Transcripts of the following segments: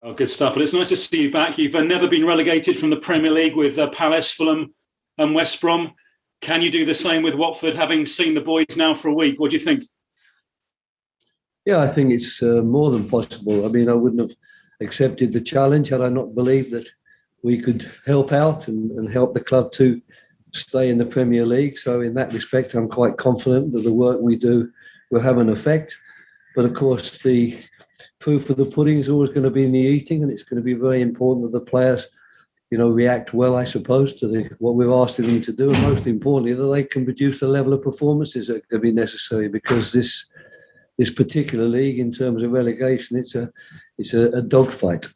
Oh, good stuff. Well, it's nice to see you back. You've never been relegated from the Premier League with Palace, Fulham and West Brom. Can you do the same with Watford, having seen the boys now for a week? What do you think? Yeah, I think it's more than possible. I mean, I wouldn't have accepted the challenge had I not believed that we could help out and help the club to stay in the Premier League. So in that respect, I'm quite confident that the work we do will have an effect. But of course, the proof of the pudding is always going to be in the eating, and it's going to be very important that the players, react well, I suppose, to what we're asking them to do, and most importantly, that they can produce the level of performances that are going to be necessary, because this particular league, in terms of relegation, it's a dogfight.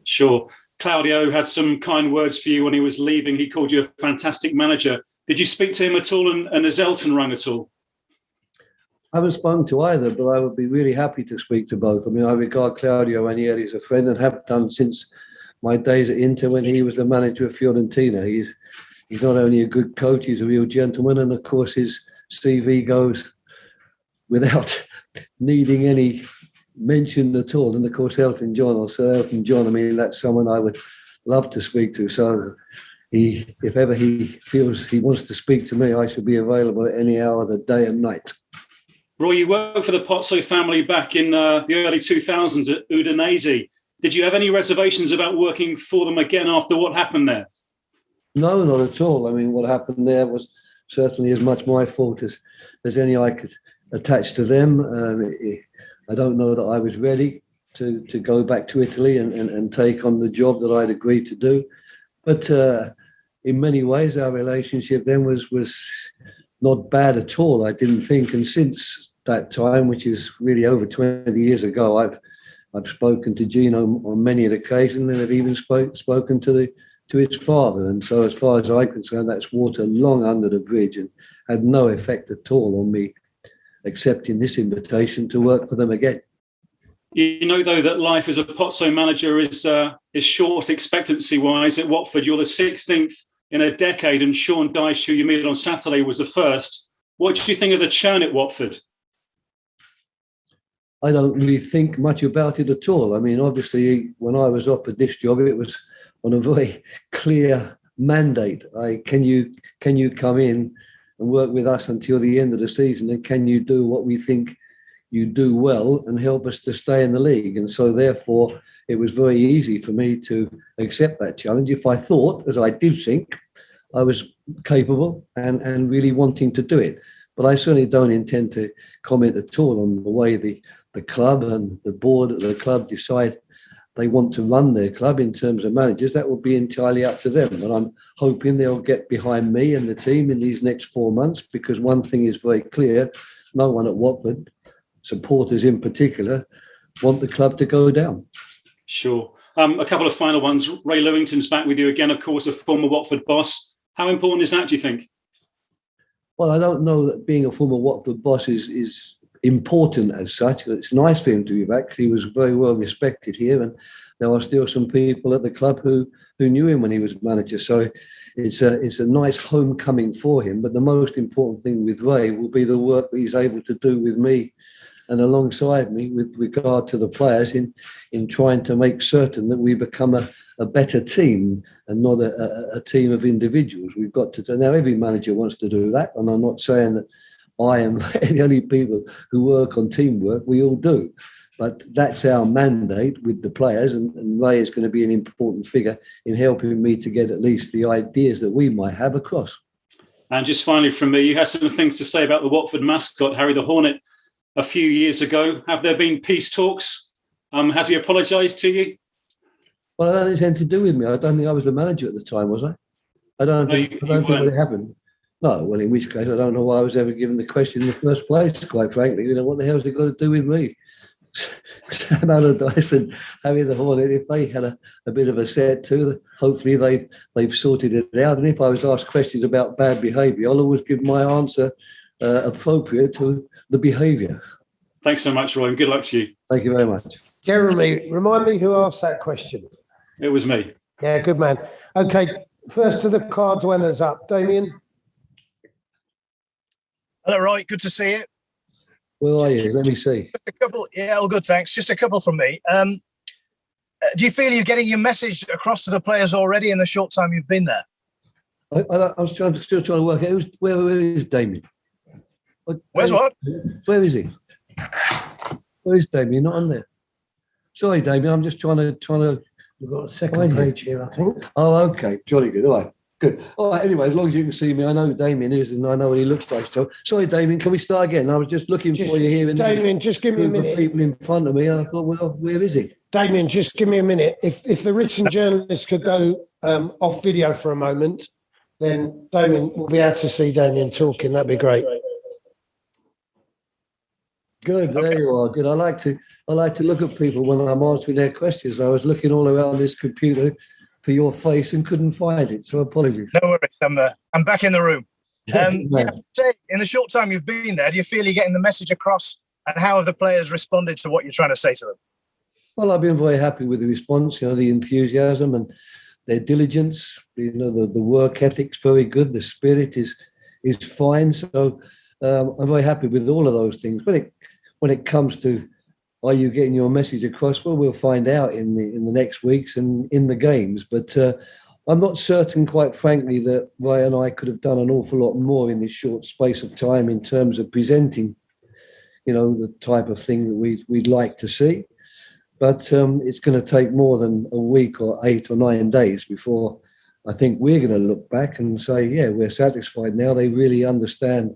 Sure. Claudio had some kind words for you when he was leaving. He called you a fantastic manager. Did you speak to him at all, and has Elton rung at all? I haven't spoken to either, but I would be really happy to speak to both. I mean, I regard Claudio Ranieri as a friend and have done since my days at Inter when he was the manager of Fiorentina. He's not only a good coach, he's a real gentleman, and of course his CV goes without needing any mention at all. And of course Elton John, or Sir Elton John, I mean, that's someone I would love to speak to. So if ever he feels he wants to speak to me, I should be available at any hour of the day and night. Roy, you worked for the Pozzo family back in the early 2000s at Udinese. Did you have any reservations about working for them again after what happened there? No, not at all. I mean, what happened there was certainly as much my fault as any I could attach to them. I don't know that I was ready to go back to Italy and take on the job that I'd agreed to do. But in many ways, our relationship then was not bad at all, I didn't think. And since that time, which is really over 20 years ago, I've spoken to Gino on many an occasion, and I've even spoken to his father. And so as far as I'm concerned, that's water long under the bridge and had no effect at all on me accepting this invitation to work for them again. You know, though, that life as a Pozzo manager is short expectancy-wise. At Watford, you're the 16th in a decade, and Sean Dyche, who you met on Saturday, was the first. What do you think of the churn at Watford? I don't really think much about it at all. I mean, obviously, when I was offered this job, it was on a very clear mandate. Can you come in and work with us until the end of the season, and can you do what we think you do well and help us to stay in the league? And so therefore it was very easy for me to accept that challenge if I thought, as I did think, I was capable and really wanting to do it. But I certainly don't intend to comment at all on the way the club and the board of the club decide they want to run their club in terms of managers. That will be entirely up to them. And I'm hoping they'll get behind me and the team in these next 4 months, because one thing is very clear: no one at Watford, supporters in particular, want the club to go down. Sure. A couple of final ones. Ray Lewington's back with you again, of course, a former Watford boss. How important is that, do you think? Well, I don't know that being a former Watford boss is important as such. It's nice for him to be back. He was very well respected here, and there are still some people at the club who knew him when he was manager. So it's a nice homecoming for him. But the most important thing with Ray will be the work that he's able to do with me and alongside me with regard to the players in trying to make certain that we become a better team and not a team of individuals. We've got to do. Now, every manager wants to do that, and I'm not saying that I am the only people who work on teamwork. We all do. But that's our mandate with the players, and Ray is going to be an important figure in helping me to get at least the ideas that we might have across. And just finally from me, you had some things to say about the Watford mascot, Harry the Hornet, a few years ago. Have there been peace talks? Has he apologised to you? Well, I don't think it's anything to do with me. I don't think I was the manager at the time, was I? I don't think it happened. No, well, in which case, I don't know why I was ever given the question in the first place, quite frankly. You know, what the hell's it got to do with me? Sam Allardyce and Harry the Hornet, if they had a bit of a set too, hopefully they've sorted it out. And if I was asked questions about bad behaviour, I'll always give my answer appropriate to the behaviour. Thanks so much, Roy, and good luck to you. Thank you very much. Jeremy, remind me who asked that question. It was me. Yeah, good man. Okay, first to the cards winners up. Damien? Hello, Roy. Good to see you. Where are you? Let me see. Just a couple. Yeah, all good, thanks. Just a couple from me. Do you feel you're getting your message across to the players already in the short time you've been there? I was still trying to work out where is Damien? Where's what? Where is he? Where is Damien? Not on there. Sorry, Damien. I'm just trying to. We've got a second page here, I think. Oh, okay. Jolly good. All right. Good. All right. Anyway, as long as you can see me, I know who Damien is and I know what he looks like. So, sorry, Damien. Can we start again? I was just looking for you here. Damien, just give me a minute. People in front of me. And I thought, well, where is he? Damien, just give me a minute. If the written journalists could go off video for a moment, then Damien will be able to see Damien talking. That'd be great. Good. There you are. Good. I like to look at people when I'm answering their questions. I was looking all around this computer for your face and couldn't find it. So apologies. No worries. I'm back in the room. In the short time you've been there, do you feel you're getting the message across? And how have the players responded to what you're trying to say to them? Well, I've been very happy with the response, the enthusiasm and their diligence, the work ethic's very good. The spirit is fine. So I'm very happy with all of those things. When it comes to, are you getting your message across? Well, we'll find out in the next weeks and in the games. But I'm not certain, quite frankly, that Ryan and I could have done an awful lot more in this short space of time in terms of presenting, the type of thing that we'd like to see. But it's going to take more than a week or 8 or 9 days before I think we're going to look back and say, yeah, we're satisfied now. They really understand,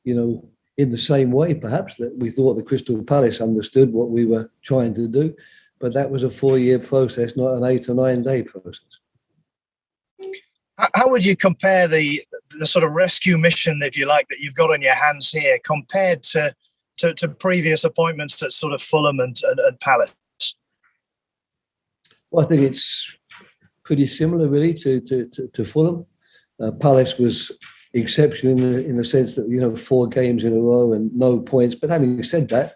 in the same way, perhaps, that we thought the Crystal Palace understood what we were trying to do. But that was a 4-year process, not an 8 or 9 day process. How would you compare the sort of rescue mission, if you like, that you've got on your hands here compared to previous appointments at sort of Fulham and Palace? Well, I think it's pretty similar, really, to Fulham. Palace was exceptional in the sense that 4 games in a row and no points. But having said that,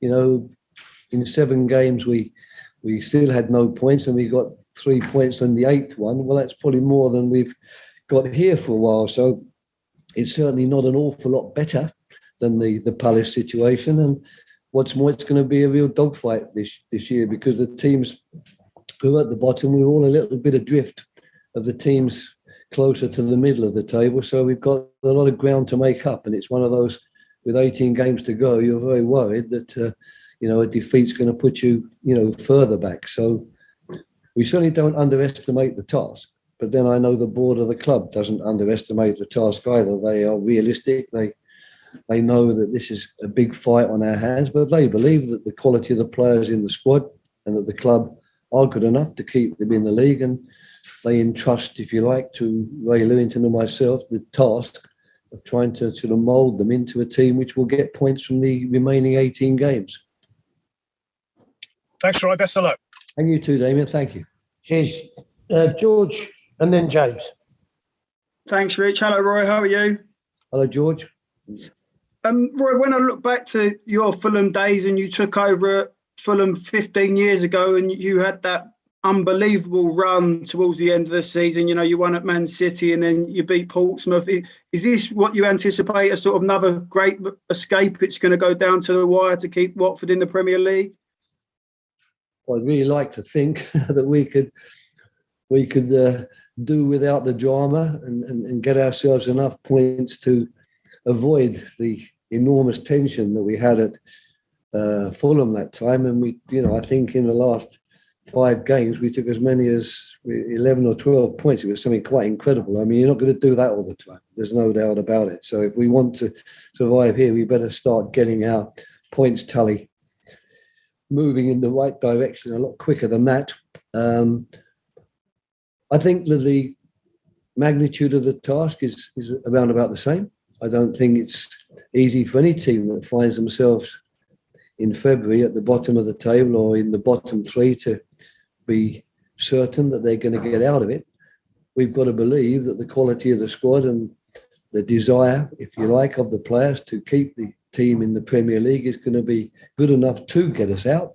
in 7 games we still had no points and we got 3 points on the 8th one. Well, that's probably more than we've got here for a while. So it's certainly not an awful lot better than the Palace situation. And what's more, it's going to be a real dogfight this year because the teams who are at the bottom, we're all a little bit adrift of the teams closer to the middle of the table. So we've got a lot of ground to make up. And it's one of those, with 18 games to go, you're very worried that, a defeat's going to put you, further back. So we certainly don't underestimate the task. But then I know the board of the club doesn't underestimate the task either. They are realistic. They know that this is a big fight on our hands, but they believe that the quality of the players in the squad and that the club are good enough to keep them in the league. And they entrust, if you like, to Ray Lewington and myself the task of trying to sort of mould them into a team which will get points from the remaining 18 games. Thanks, Roy. Best of luck. And you too, Damien. Thank you. Cheers. George and then James. Thanks, Rich. Hello, Roy. How are you? Hello, George. Roy, when I look back to your Fulham days and you took over at Fulham 15 years ago and you had that unbelievable run towards the end of the season, you won at Man City and then you beat Portsmouth. Is this what you anticipate, a sort of another great escape? It's going to go down to the wire to keep Watford in the Premier League? Well, I'd really like to think that we could do without the drama and get ourselves enough points to avoid the enormous tension that we had at Fulham that time. And I think in the last 5 games, we took as many as 11 or 12 points. It was something quite incredible. I mean, you're not going to do that all the time. There's no doubt about it. So if we want to survive here, we better start getting our points tally moving in the right direction a lot quicker than that. I think that the magnitude of the task is around about the same. I don't think it's easy for any team that finds themselves in February at the bottom of the table or in the bottom 3 to be certain that they're going to get out of it. We've got to believe that the quality of the squad and the desire, if you like, of the players to keep the team in the Premier League is going to be good enough to get us out.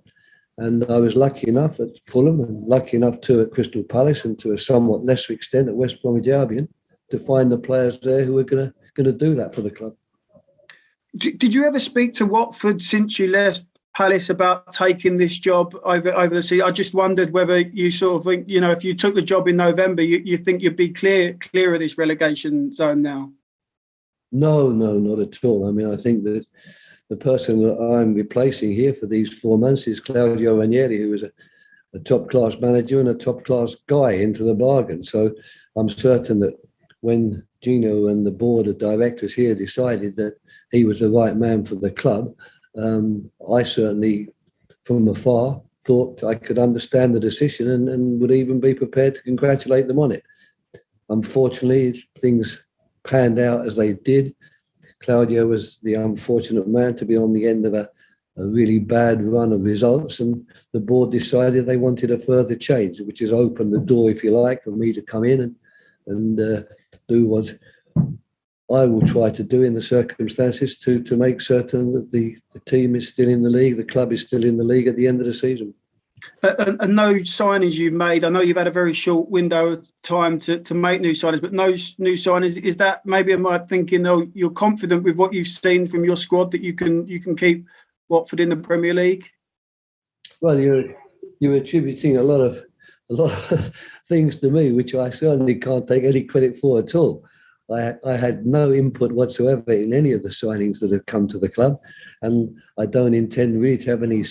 And I was lucky enough at Fulham and lucky enough too at Crystal Palace and to a somewhat lesser extent at West Bromwich Albion to find the players there who are going to do that for the club. Did you ever speak to Watford since you left Palace about taking this job over the season? I just wondered whether you sort of think, if you took the job in November, you think you'd be clear of this relegation zone now? No, not at all. I mean, I think that the person that I'm replacing here for these 4 months is Claudio Ranieri, who is a top-class manager and a top-class guy into the bargain. So I'm certain that when Gino and the board of directors here decided that he was the right man for the club, I certainly, from afar, thought I could understand the decision and would even be prepared to congratulate them on it. Unfortunately, things panned out as they did. Claudio was the unfortunate man to be on the end of a really bad run of results, and the board decided they wanted a further change, which has opened the door, if you like, for me to come in and do what I will try to do in the circumstances to make certain that the team is still in the league, the club is still in the league at the end of the season. And no signings you've made. I know you've had a very short window of time to make new signings, but no new signings. Is that maybe, am I thinking, you're confident with what you've seen from your squad that you can keep Watford in the Premier League? Well, you're attributing a lot of things to me, which I certainly can't take any credit for at all. I had no input whatsoever in any of the signings that have come to the club, and I don't intend really to have any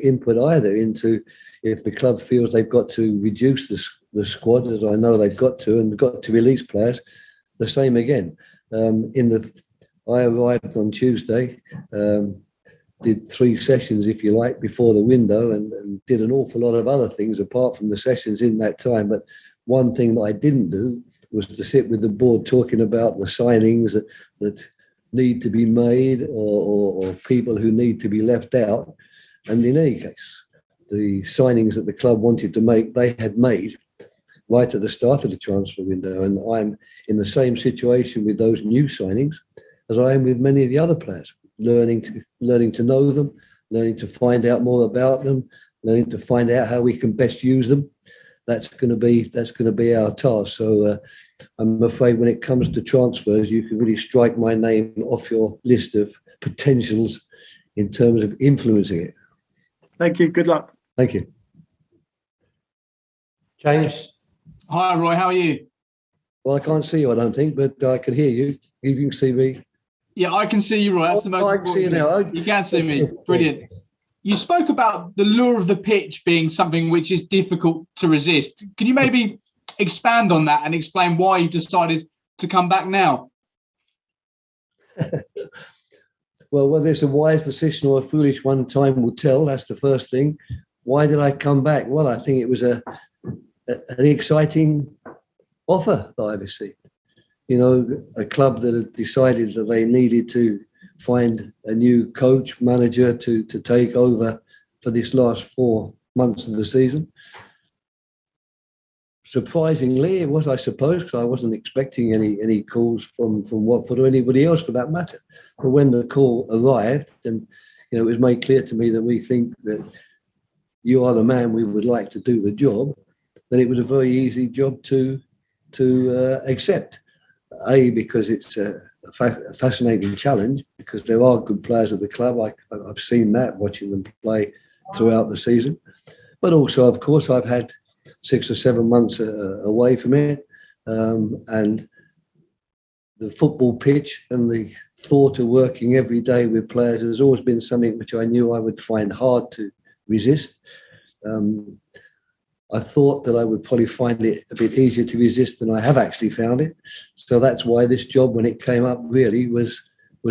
input either into if the club feels they've got to reduce the squad, as I know they've got to, and got to release players. The same again. I arrived on Tuesday, did 3 sessions, if you like, before the window, and did an awful lot of other things apart from the sessions in that time. But one thing that I didn't do was to sit with the board talking about the signings that need to be made or people who need to be left out. And in any case, the signings that the club wanted to make, they had made right at the start of the transfer window. And I'm in the same situation with those new signings as I am with many of the other players, learning to know them, learning to find out more about them, learning to find out how we can best use them. That's going to be our task. So I'm afraid when it comes to transfers, you can really strike my name off your list of potentials in terms of influencing it. Thank you. Good luck. Thank you. James. Hi, Roy. How are you? Well, I can't see you, I don't think, but I can hear you. If you can see me. Yeah, I can see you, Roy. That's the most important thing. Now. You can see me. Brilliant. You spoke about the lure of the pitch being something which is difficult to resist. Can you maybe expand on that and explain why you decided to come back now? Well, whether it's a wise decision or a foolish one, time will tell. That's the first thing. Why did I come back? Well, I think it was an exciting offer that I received. A club that had decided that they needed to find a new coach, manager to take over for this last 4 months of the season. Surprisingly, it was, I suppose, because I wasn't expecting any calls from Watford or anybody else for that matter. But when the call arrived, and it was made clear to me that we think that you are the man we would like to do the job, then it was a very easy job to accept. Because it's a fascinating challenge, because there are good players at the club. I've seen that watching them play throughout the season. But also, of course, I've had 6 or 7 months away from it. And the football pitch and the thought of working every day with players has always been something which I knew I would find hard to resist. I thought that I would probably find it a bit easier to resist than I have actually found it. So that's why this job, when it came up, really was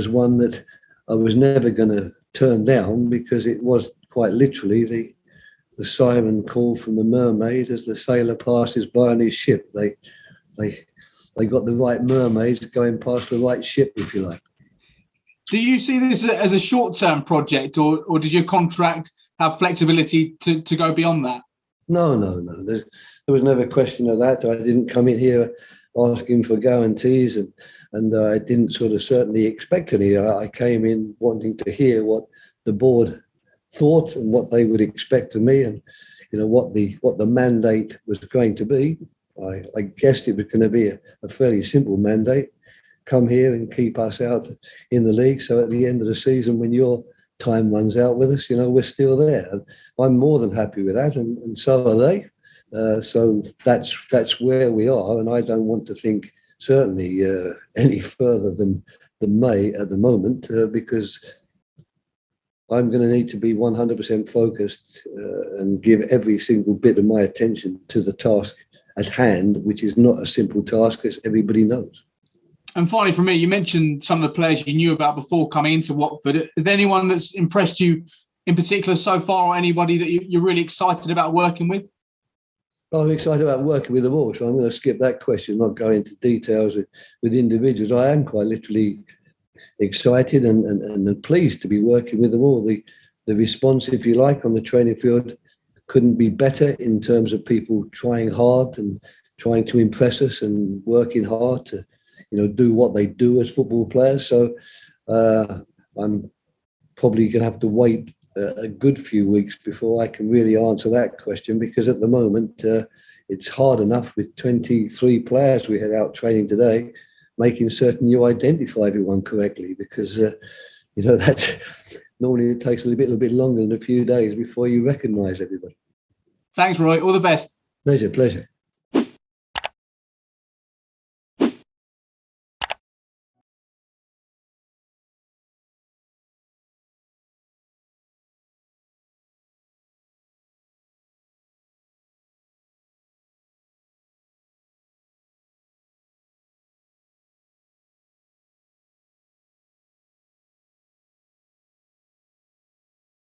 one that I was never going to turn down, because it was quite literally the siren call from the mermaid as the sailor passes by on his ship. They got the right mermaids going past the right ship, if you like. Do you see this as a short-term project, or does your contract have flexibility to go beyond that? No. There was never a question of that. I didn't come in here asking for guarantees, and I didn't sort of certainly expect any. I came in wanting to hear what the board thought and what they would expect of me, and what the mandate was going to be. I guessed it was going to be a fairly simple mandate: come here and keep us out in the league. So at the end of the season, when you're time runs out with us, we're still there. And I'm more than happy with that, and so are they. So that's where we are, and I don't want to think certainly any further than May at the moment, because I'm going to need to be 100% focused and give every single bit of my attention to the task at hand, which is not a simple task, as everybody knows. And finally, for me, you mentioned some of the players you knew about before coming into Watford. Is there anyone that's impressed you in particular so far, or anybody that you're really excited about working with? I'm excited about working with them all, so I'm going to skip that question, not go into details with individuals. I am quite literally excited and pleased to be working with them all. The response, if you like, on the training field couldn't be better in terms of people trying hard and trying to impress us and working hard to do what they do as football players. So I'm probably going to have to wait a good few weeks before I can really answer that question, because at the moment it's hard enough with 23 players we had out training today, making certain you identify everyone correctly, because that normally it takes a little bit longer than a few days before you recognise everybody. Thanks, Roy. All the best. Pleasure.